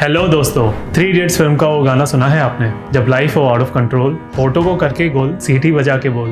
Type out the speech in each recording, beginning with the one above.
Hello दोस्तों, three idiots film का वो गाना सुना है आपने, जब लाइफ हो आउट ऑफ कंट्रोल, होठों को करके गोल, सीटी बजा के बोल।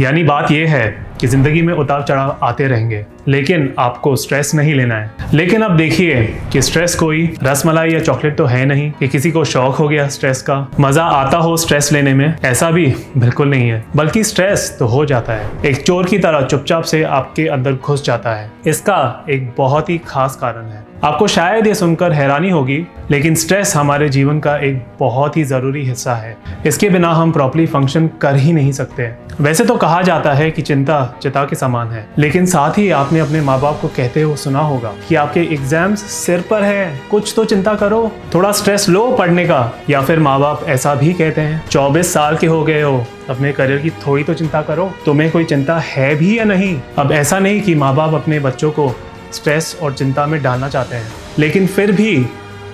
यानी बात ये है कि जिंदगी में उतार चढ़ाव आते रहेंगे, लेकिन आपको स्ट्रेस नहीं लेना है। लेकिन अब देखिए कि स्ट्रेस कोई रसमलाई या चॉकलेट तो है नहीं कि किसी को शौक हो गया स्ट्रेस का, मजा आता हो स्ट्रेस लेने में, ऐसा भी बिल्कुल नहीं है। बल्कि स्ट्रेस तो हो जाता है, एक चोर की तरह चुपचाप से आपके अंदर घुस जाता है। इसका एक बहुत ही खास कारण है। आपको शायद ये सुनकर हैरानी होगी, लेकिन स्ट्रेस हमारे जीवन का एक बहुत ही जरूरी हिस्सा है। इसके बिना हम प्रॉपर्ली फंक्शन कर ही नहीं सकते। वैसे तो कहा जाता है कि चिंता चिता के समान है, लेकिन साथ ही आपने अपने माँ बाप को कहते हुए सुना होगा कि आपके एग्जाम्स सिर पर है, कुछ तो चिंता करो, थोड़ा स्ट्रेस लो पढ़ने का। या फिर माँ बाप ऐसा भी कहते हैं, 24 साल के हो गए हो, अपने करियर की थोड़ी तो चिंता करो, तुम्हें कोई चिंता है भी या नहीं। अब ऐसा नहीं कि माँ बाप अपने बच्चों को स्ट्रेस और चिंता में डालना चाहते हैं, लेकिन फिर भी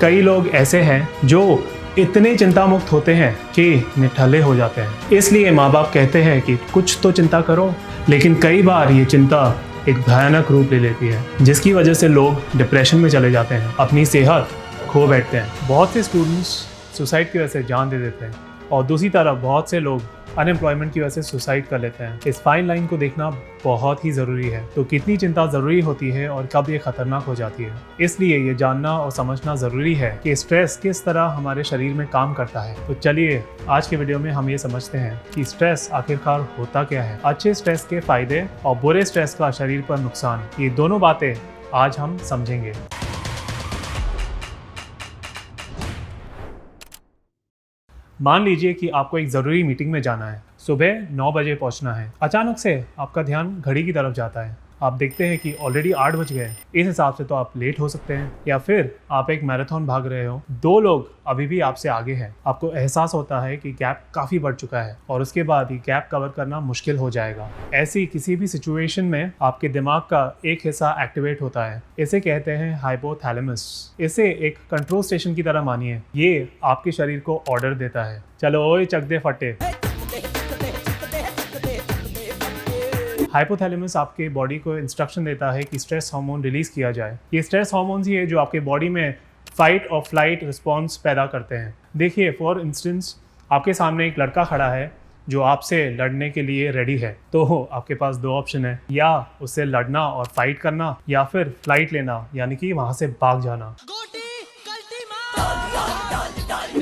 कई लोग ऐसे हैं जो इतने चिंता मुक्त होते हैं कि निठल्ले हो जाते हैं। इसलिए माँ बाप कहते हैं कि कुछ तो चिंता करो, लेकिन कई बार ये चिंता एक भयानक रूप ले लेती है, जिसकी वजह से लोग डिप्रेशन में चले जाते हैं, अपनी सेहत खो बैठते हैं। बहुत से स्टूडेंट्स सुसाइड की वजह से जान दे देते हैं, और दूसरी तरफ बहुत से लोग अनएम्प्लॉयमेंट की वजह से सुसाइड कर लेते हैं। इस फाइन लाइन को देखना बहुत ही ज़रूरी है। तो कितनी चिंता ज़रूरी होती है और कब ये खतरनाक हो जाती है, इसलिए ये जानना और समझना ज़रूरी है कि स्ट्रेस किस तरह हमारे शरीर में काम करता है। तो चलिए आज के वीडियो में हम ये समझते हैं कि स्ट्रेस आखिरकार होता क्या है, अच्छे स्ट्रेस के फायदे और बुरे स्ट्रेस का शरीर पर नुकसान, ये दोनों बातें आज हम समझेंगे। मान लीजिए कि आपको एक ज़रूरी मीटिंग में जाना है, सुबह 9 बजे पहुंचना है। अचानक से आपका ध्यान घड़ी की तरफ जाता है, आप देखते हैं कि ऑलरेडी 8 बज गए। इस हिसाब से तो आप लेट हो सकते हैं। या फिर आप एक मैराथन भाग रहे हो, 2 लोग अभी भी आपसे आगे हैं, आपको एहसास होता है कि गैप काफ़ी बढ़ चुका है और उसके बाद ये गैप कवर करना मुश्किल हो जाएगा। ऐसी किसी भी सिचुएशन में आपके दिमाग का एक हिस्सा एक्टिवेट होता है, इसे कहते हैं हाइपोथैलेमस। इसे एक कंट्रोल स्टेशन की तरह मानिए, ये आपके शरीर को ऑर्डर देता है, चलो ओए चक दे फटे। हाइपोथैलेमस आपके बॉडी को इंस्ट्रक्शन देता है कि स्ट्रेस हार्मोन रिलीज किया जाए। ये स्ट्रेस हार्मोन्स ही है जो आपके बॉडी में फाइट और फ्लाइट रिस्पॉन्स पैदा करते हैं। देखिए फॉर इंस्टेंस, आपके सामने एक लड़का खड़ा है जो आपसे लड़ने के लिए रेडी है, तो आपके पास 2 ऑप्शन है, या उससे लड़ना और फाइट करना, या फिर फ्लाइट लेना यानी कि वहां से भाग जाना।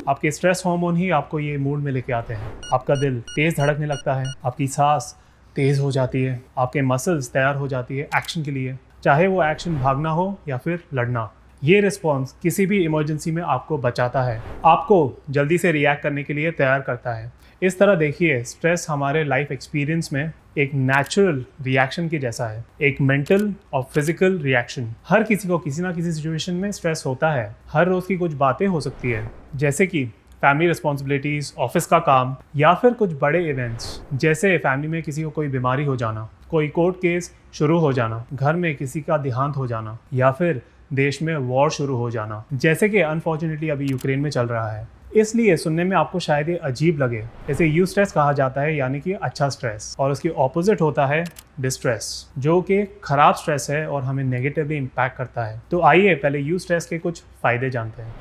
आपके स्ट्रेस हार्मोन ही आपको ये मूड में लेके आते हैं। आपका दिल तेज धड़कने लगता है, आपकी सांस तेज हो जाती है, आपके मसल्स तैयार हो जाती है एक्शन के लिए, चाहे वो एक्शन भागना हो या फिर लड़ना। ये रिस्पॉन्स किसी भी इमरजेंसी में आपको बचाता है, आपको जल्दी से रिएक्ट करने के लिए तैयार करता है। इस तरह देखिए, स्ट्रेस हमारे लाइफ एक्सपीरियंस में एक नेचुरल रिएक्शन के जैसा है, एक मेंटल और फिजिकल रिएक्शन। हर किसी को किसी ना किसी सिचुएशन में स्ट्रेस होता है। हर रोज की कुछ बातें हो सकती है, जैसे कि फैमिली रिस्पॉन्सिबिलिटीज, ऑफिस का काम, या फिर कुछ बड़े इवेंट्स, जैसे फैमिली में किसी को कोई बीमारी हो जाना, कोई कोर्ट केस शुरू हो जाना, घर में किसी का देहांत हो जाना, या फिर देश में वॉर शुरू हो जाना, जैसे कि अनफॉर्चुनेटली अभी यूक्रेन में चल रहा है। इसलिए सुनने में आपको शायद ये अजीब लगे। इसे यू स्ट्रेस कहा जाता है, यानी कि अच्छा स्ट्रेस, और उसके ऑपोजिट होता है डिस्ट्रेस, जो कि खराब स्ट्रेस है और हमें नेगेटिवली इम्पैक्ट करता है। तो आइए पहले यू स्ट्रेस के कुछ फायदे जानते हैं।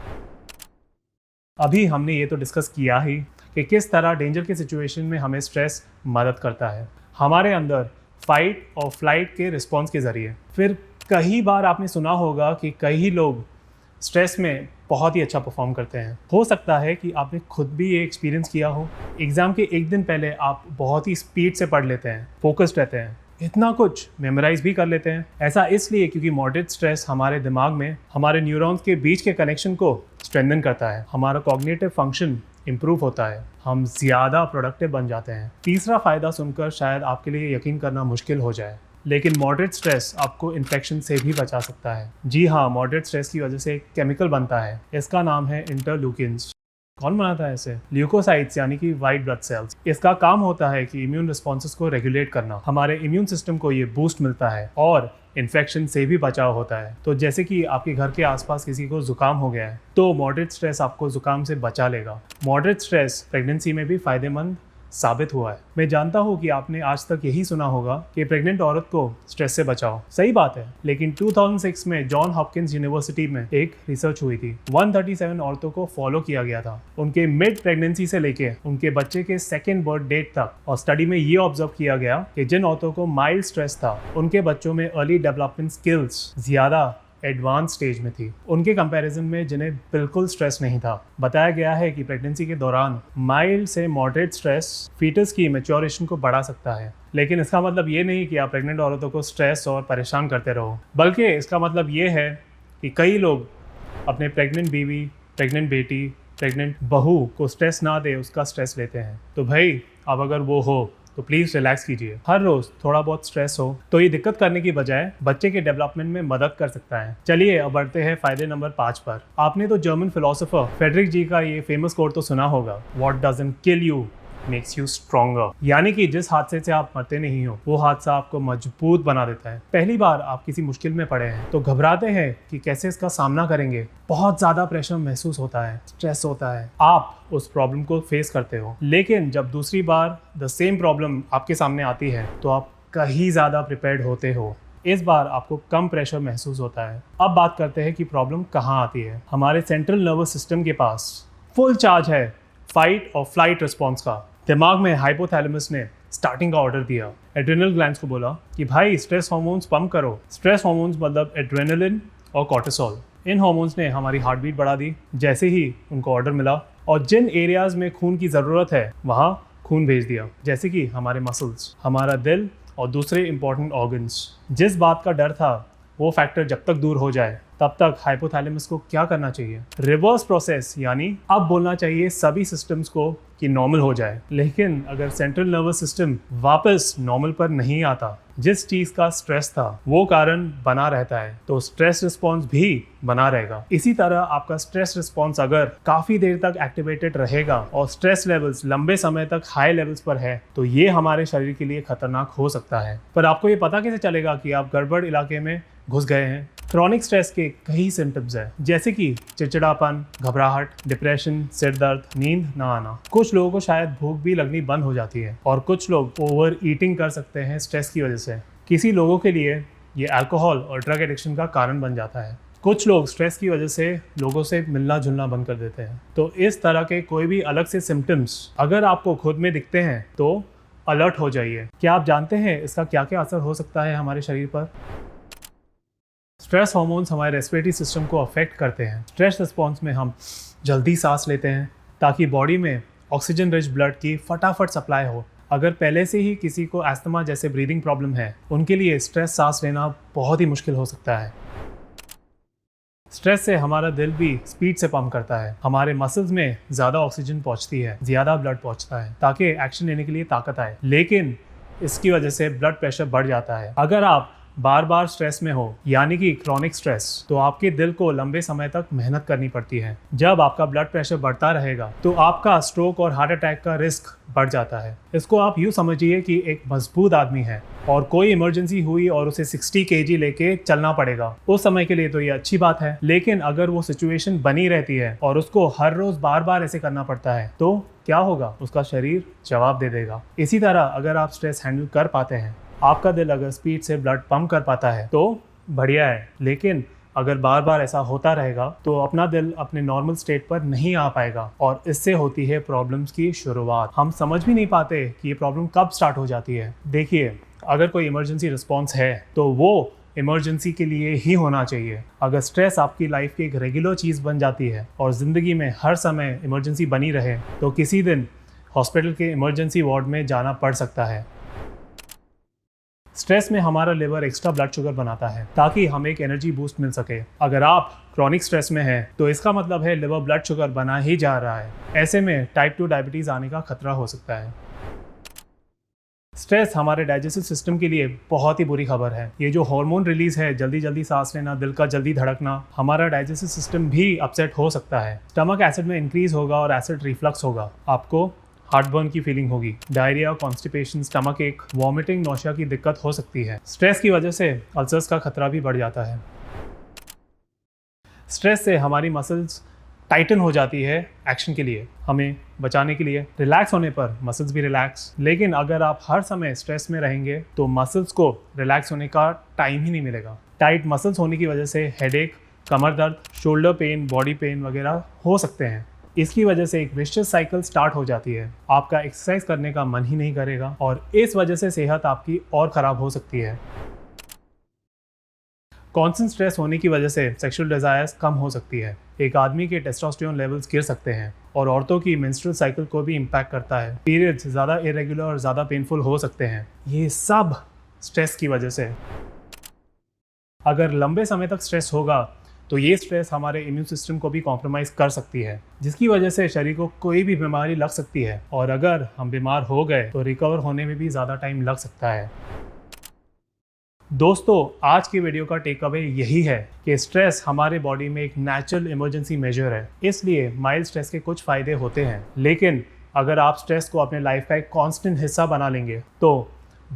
अभी हमने ये तो डिस्कस किया ही कि किस तरह डेंजर के सिचुएशन में हमें स्ट्रेस मदद करता है हमारे अंदर फाइट और फ्लाइट के रिस्पॉन्स के ज़रिए। फिर कई बार आपने सुना होगा कि कई लोग स्ट्रेस में बहुत ही अच्छा परफॉर्म करते हैं। हो सकता है कि आपने खुद भी ये एक्सपीरियंस किया हो। एग्ज़ाम के एक दिन पहले आप बहुत ही स्पीड से पढ़ लेते हैं, फोकस्ड रहते हैं, इतना कुछ मेमोराइज भी कर लेते हैं। ऐसा इसलिए क्योंकि मॉडरेट स्ट्रेस हमारे दिमाग में हमारे न्यूरॉन्स के बीच के कनेक्शन को स्ट्रेंथन करता है, हमारा कॉग्निटिव फंक्शन इंप्रूव होता है, हम ज़्यादा प्रोडक्टिव बन जाते हैं। तीसरा फ़ायदा सुनकर शायद आपके लिए यकीन करना मुश्किल हो जाए, लेकिन मॉडरेट स्ट्रेस आपको इन्फेक्शन से भी बचा सकता है। जी हाँ, मॉडरेट स्ट्रेस की वजह से एक केमिकल बनता है, इसका नाम है इंटरल्यूकिन्स। कौन बनाता है इसे? ल्यूकोसाइट्स यानी कि वाइट ब्लड सेल्स। इसका काम होता है कि इम्यून रिस्पॉन्सेस को रेगुलेट करना। हमारे इम्यून सिस्टम को ये बूस्ट मिलता है और इन्फेक्शन से भी बचाव होता है। तो जैसे कि आपके घर के आसपास किसी को जुकाम हो गया है, तो मॉडरेट स्ट्रेस आपको जुकाम से बचा लेगा। मॉडरेट स्ट्रेस प्रेगनेंसी में भी फायदेमंद साबित हुआ है। मैं जानता हूँ कि आपने आज तक यही सुना होगा कि प्रेग्नेंट औरत को स्ट्रेस से बचाओ। सही बात है, लेकिन 2006 में जॉन हॉपकिंस यूनिवर्सिटी में एक रिसर्च हुई थी। 137 औरतों को फॉलो किया गया था, उनके मिड प्रेगनेंसी से लेके उनके बच्चे के सेकेंड बर्थ डेट तक। और स्टडी में ये ऑब्जर्व किया गया कि जिन औरतों को माइल्ड स्ट्रेस था, उनके बच्चों में अर्ली डेवलपमेंट स्किल्स ज्यादा एडवांस स्टेज में थी उनके कंपैरिजन में जिन्हें बिल्कुल स्ट्रेस नहीं था। बताया गया है कि प्रेगनेंसी के दौरान माइल्ड से मॉडरेट स्ट्रेस फीटस की मैच्योरेशन को बढ़ा सकता है। लेकिन इसका मतलब ये नहीं कि आप प्रेग्नेंट औरतों को स्ट्रेस और परेशान करते रहो, बल्कि इसका मतलब ये है कि कई लोग अपने प्रेग्नेंट बीवी, प्रेग्नेंट बेटी, प्रेग्नेंट बहू को स्ट्रेस ना दे उसका स्ट्रेस लेते हैं। तो भाई अब अगर वो हो तो प्लीज़ रिलैक्स कीजिए। हर रोज़ थोड़ा बहुत स्ट्रेस हो तो ये दिक्कत करने की बजाय बच्चे के डेवलपमेंट में मदद कर सकता है। चलिए अब बढ़ते हैं फायदे नंबर 5 पर। आपने तो जर्मन फिलोसोफर फ्रेडरिक जी का ये फेमस कोट तो सुना होगा, what doesn't kill you makes you stronger. यानी कि जिस हादसे से आप मरते नहीं हो वो हादसा आपको मजबूत बना देता है। पहली बार आप किसी मुश्किल में पड़े हैं तो घबराते हैं कि कैसे इसका सामना करेंगे। बहुत ज़्यादा प्रेशर महसूस होता है, स्ट्रेस होता है, आप उस प्रॉब्लम को फेस करते हो। लेकिन जब दूसरी बार द सेम प्रॉब्लम आपके सामने आती है तो आप कहीं ज़्यादा प्रिपेयर्ड होते हो। इस बार आपको कम प्रेशर महसूस होता है। अब बात करते हैं कि प्रॉब्लम कहाँ आती है। हमारे सेंट्रल नर्वस सिस्टम के पास फुल चार्ज है फाइट और फ्लाइट रिस्पॉन्स का। दिमाग में हाइपोथैलेमस ने स्टार्टिंग का ऑर्डर दिया, एड्रेनल ग्लैंड्स को बोला कि भाई स्ट्रेस हार्मोन्स पंप करो। स्ट्रेस हार्मोन्स मतलब एड्रेनलिन और कॉर्टिसोल। इन हार्मोन्स ने हमारी हार्ट बीट बढ़ा दी जैसे ही उनको ऑर्डर मिला, और जिन एरियाज में खून की ज़रूरत है वहाँ खून भेज दिया, जैसे कि हमारे मसल्स, हमारा दिल और दूसरे इंपॉर्टेंट ऑर्गन्स। जिस बात का डर था वो फैक्टर जब तक दूर हो जाए तब तक हाइपोथैलेमस को क्या करना चाहिए, रिवर्स प्रोसेस, यानी अब बोलना चाहिए सभी सिस्टम्स को कि नॉर्मल हो जाए। लेकिन अगर सेंट्रल नर्वस सिस्टम वापस नॉर्मल पर नहीं आता, जिस चीज़ का स्ट्रेस था वो कारण बना रहता है, तो स्ट्रेस रिस्पॉन्स भी बना रहेगा। इसी तरह आपका स्ट्रेस रिस्पॉन्स अगर काफ़ी देर तक एक्टिवेटेड रहेगा और स्ट्रेस लेवल्स लंबे समय तक हाई लेवल्स पर है तो ये हमारे शरीर के लिए खतरनाक हो सकता है। पर आपको ये पता कैसे चलेगा कि आप गड़बड़ इलाके में घुस गए हैं? क्रॉनिक स्ट्रेस के कई सिम्टम्स हैं, जैसे कि चिड़चिड़ापन, घबराहट, डिप्रेशन, सिर दर्द, नींद ना आना। कुछ लोगों को शायद भूख भी लगनी बंद हो जाती है और कुछ लोग ओवर ईटिंग कर सकते हैं स्ट्रेस की वजह से। किसी लोगों के लिए ये अल्कोहल और ड्रग एडिक्शन का कारण बन जाता है। कुछ लोग स्ट्रेस की वजह से लोगों से मिलना जुलना बंद कर देते हैं। तो इस तरह के कोई भी अलग से सिम्टम्स अगर आपको खुद में दिखते हैं तो अलर्ट हो जाइए। क्या आप जानते हैं इसका क्या क्या असर हो सकता है हमारे शरीर पर? स्ट्रेस हार्मोन्स हमारे रेस्पिरेटरी सिस्टम को अफेक्ट करते हैं। स्ट्रेस रिस्पॉन्स में हम जल्दी सांस लेते हैं ताकि बॉडी में ऑक्सीजन रिच ब्लड की फटाफट सप्लाई हो। अगर पहले से ही किसी को अस्थमा जैसे ब्रीदिंग प्रॉब्लम है, उनके लिए स्ट्रेस सांस लेना बहुत ही मुश्किल हो सकता है। स्ट्रेस से हमारा दिल भी स्पीड से पंप करता है, हमारे मसल्स में ज़्यादा ऑक्सीजन पहुंचती है, ज़्यादा ब्लड पहुंचता है ताकि एक्शन लेने के लिए ताकत आए। लेकिन इसकी वजह से ब्लड प्रेशर बढ़ जाता है। अगर आप बार बार स्ट्रेस में हो, यानी कि क्रॉनिक स्ट्रेस, तो आपके दिल को लंबे समय तक मेहनत करनी पड़ती है। जब आपका ब्लड प्रेशर बढ़ता रहेगा तो आपका स्ट्रोक और हार्ट अटैक का रिस्क बढ़ जाता है। इसको आप यूँ समझिए कि एक मजबूत आदमी है और कोई इमरजेंसी हुई और उसे 60 kg लेके चलना पड़ेगा। उस समय के लिए तो ये अच्छी बात है, लेकिन अगर वो सिचुएशन बनी रहती है और उसको हर रोज बार बार ऐसे करना पड़ता है तो क्या होगा? उसका शरीर जवाब दे देगा। इसी तरह अगर आप स्ट्रेस हैंडल कर पाते हैं, आपका दिल अगर स्पीड से ब्लड पंप कर पाता है तो बढ़िया है। लेकिन अगर बार बार ऐसा होता रहेगा तो अपना दिल अपने नॉर्मल स्टेट पर नहीं आ पाएगा और इससे होती है प्रॉब्लम्स की शुरुआत। हम समझ भी नहीं पाते कि ये प्रॉब्लम कब स्टार्ट हो जाती है। देखिए, अगर कोई इमरजेंसी रिस्पॉन्स है तो वो इमरजेंसी के लिए ही होना चाहिए। अगर स्ट्रेस आपकी लाइफ की एक रेगुलर चीज़ बन जाती है और ज़िंदगी में हर समय इमरजेंसी बनी रहे तो किसी दिन हॉस्पिटल के इमरजेंसी वार्ड में जाना पड़ सकता है। स्ट्रेस में हमारा लिवर एक्स्ट्रा ब्लड शुगर बनाता है ताकि हमें एक एनर्जी बूस्ट मिल सके। अगर आप क्रॉनिक स्ट्रेस में हैं तो इसका मतलब है लिवर ब्लड शुगर बना ही जा रहा है। ऐसे में टाइप 2 डायबिटीज़ आने का खतरा हो सकता है। स्ट्रेस हमारे डाइजेस्टिव सिस्टम के लिए बहुत ही बुरी खबर है। ये जो हार्मोन रिलीज है, जल्दी जल्दी सांस लेना, दिल का जल्दी धड़कना, हमारा डाइजेस्टिव सिस्टम भी अपसेट हो सकता है। स्टमक एसिड में इंक्रीज होगा और एसिड रिफ्लक्स होगा। आपको हार्टबर्न की फीलिंग होगी, डायरिया, कॉन्स्टिपेशन, स्टमक एक, वॉमिटिंग, नौशिया की दिक्कत हो सकती है। स्ट्रेस की वजह से अल्सर्स का खतरा भी बढ़ जाता है। स्ट्रेस से हमारी मसल्स टाइटन हो जाती है एक्शन के लिए, हमें बचाने के लिए। रिलैक्स होने पर मसल्स भी रिलैक्स। लेकिन अगर आप हर समय स्ट्रेस में रहेंगे तो मसल्स को रिलैक्स होने का टाइम ही नहीं मिलेगा। टाइट मसल्स होने की वजह से हेडेक, कमर दर्द, शोल्डर पेन, बॉडी पेन वगैरह हो सकते हैं। इसकी वजह से एक विशियस साइकिल स्टार्ट हो जाती है। आपका एक्सरसाइज करने का मन ही नहीं करेगा और इस वजह से सेहत आपकी और ख़राब हो सकती है। कॉन्स्टेंट स्ट्रेस होने की वजह से सेक्सुअल डिजायर्स कम हो सकती है। एक आदमी के टेस्टोस्टेरोन लेवल्स गिर सकते हैं और औरतों की मेंस्ट्रुअल साइकिल को भी इम्पैक्ट करता है। पीरियड्स ज़्यादा इरेगुलर और ज़्यादा पेनफुल हो सकते हैं। ये सब स्ट्रेस की वजह से। अगर लंबे समय तक स्ट्रेस होगा तो ये स्ट्रेस हमारे इम्यून सिस्टम को भी कॉम्प्रोमाइज़ कर सकती है, जिसकी वजह से शरीर को कोई भी बीमारी लग सकती है और अगर हम बीमार हो गए तो रिकवर होने में भी ज़्यादा टाइम लग सकता है। दोस्तों, आज की वीडियो का टेक अवे यही है कि स्ट्रेस हमारे बॉडी में एक नेचुरल इमरजेंसी मेजर है, इसलिए माइल्ड स्ट्रेस के कुछ फ़ायदे होते हैं। लेकिन अगर आप स्ट्रेस को अपने लाइफ का एक कांस्टेंट हिस्सा बना लेंगे तो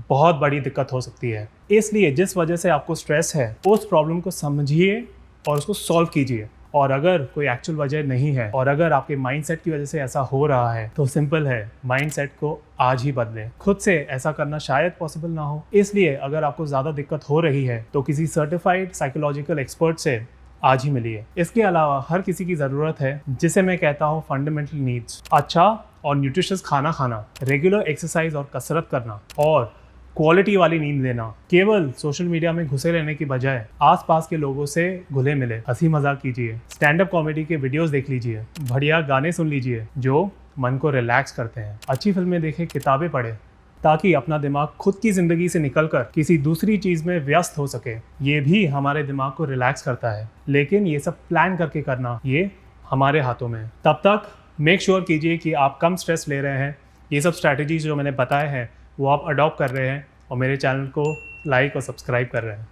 बहुत बड़ी दिक्कत हो सकती है। इसलिए जिस वजह से आपको स्ट्रेस है उस प्रॉब्लम को समझिए और उसको सॉल्व कीजिए। और अगर कोई एक्चुअल वजह नहीं है और अगर आपके माइंडसेट की वजह से ऐसा हो रहा है तो सिंपल है, माइंडसेट को आज ही बदलें। खुद से ऐसा करना शायद पॉसिबल ना हो, इसलिए अगर आपको ज़्यादा दिक्कत हो रही है तो किसी सर्टिफाइड साइकोलॉजिकल एक्सपर्ट से आज ही मिलिए। इसके अलावा हर किसी की ज़रूरत है जिसे मैं कहता हूँ फंडामेंटल नीड्स। अच्छा और न्यूट्रिशियस खाना खाना, रेगुलर एक्सरसाइज और कसरत करना और क्वालिटी वाली नींद लेना। केवल सोशल मीडिया में घुसे रहने की बजाय आसपास के लोगों से घुले मिले, हंसी मजाक कीजिए, स्टैंड अप कॉमेडी के वीडियोस देख लीजिए, बढ़िया गाने सुन लीजिए जो मन को रिलैक्स करते हैं, अच्छी फिल्में देखें, किताबें पढ़ें, ताकि अपना दिमाग खुद की ज़िंदगी से निकलकर किसी दूसरी चीज़ में व्यस्त हो सके। ये भी हमारे दिमाग को रिलैक्स करता है, लेकिन ये सब प्लान करके करना ये हमारे हाथों में है। तब तक मेक श्योर कीजिए कि आप कम स्ट्रेस ले रहे हैं। ये सब स्ट्रैटेजीज जो मैंने बताए हैं वो आप अडॉप्ट कर रहे हैं और मेरे चैनल को लाइक और सब्सक्राइब कर रहे हैं।